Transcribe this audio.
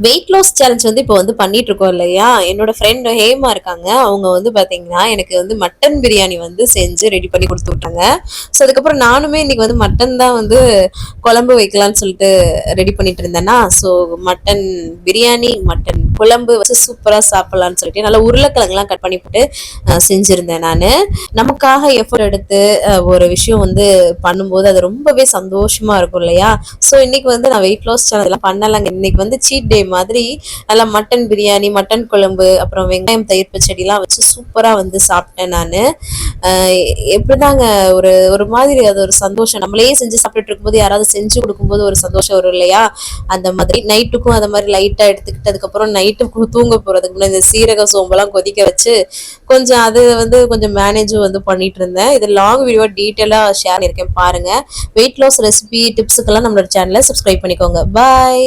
Weight loss challenge வந்து இப்போ வந்து பண்ணிட்டு இருக்கோம் இல்லையா? என்னோட ஃப்ரெண்ட் ஹேமா இருக்காங்க. அவங்க வந்து பார்த்தீங்கன்னா, எனக்கு வந்து மட்டன் பிரியாணி வந்து செஞ்சு ரெடி பண்ணி குடுத்து விட்டாங்க. ஸோ அதுக்கப்புறம் நானுமே இன்னைக்கு வந்து மட்டன் தான் வந்து குழம்பு வைக்கலான்னு சொல்லிட்டு ரெடி பண்ணிட்டு இருந்தேன்னா, ஸோ மட்டன் பிரியாணி, மட்டன் குழம்பு வச்சு சூப்பரா சாப்பிடலான்னு சொல்லிட்டு நல்லா உருளைக்கிழங்குலாம் கட் பண்ணி போட்டு செஞ்சிருந்தேன் நானு. நமக்காக எஃபோர்ட் எடுத்து ஒரு விஷயம் வந்து பண்ணும்போது அது ரொம்பவே சந்தோஷமா இருக்கும் இல்லையா? ஸோ இன்னைக்கு வந்து நான் வெயிட் லாஸ் சேனல் பண்ணலங்க. இன்னைக்கு வந்து சீட் டே மாதிரி நல்லா மட்டன் பிரியாணி, மட்டன் குழம்பு, அப்புறம் வெங்காயம் தயிர் பச்சடிலாம் வச்சு சூப்பரா வந்து சாப்பிட்டேன் நானு. அஹ் எப்படிதாங்க ஒரு ஒரு மாதிரி அது ஒரு சந்தோஷம். நம்மளே செஞ்சு சாப்பிட்டுட்டு இருக்கும்போது யாராவது செஞ்சு கொடுக்கும்போது ஒரு சந்தோஷம் வரும் இல்லையா? அந்த மாதிரி நைட்டுக்கும் அந்த மாதிரி லைட்டா எடுத்துக்கிட்டு அதுக்கப்புறம் நைட்டு தூங்க போறதுக்கு முன்னாடி இந்த சீரக சோம்பெல்லாம் கொதிக்க வச்சு கொஞ்சம் அது வந்து கொஞ்சம் மேனேஜும் வந்து பண்ணிட்டு இருந்தேன். இது லாங் வீடியோ டீட்டெயிலா ஷேர் பண்ணியிருக்கேன் பாருங்க. வெயிட் லாஸ் ரெசிபி டிப்ஸுக்கெல்லாம் நம்மளோட சேனலை சப்ஸ்கிரைப் பண்ணிக்கோங்க. பாய்.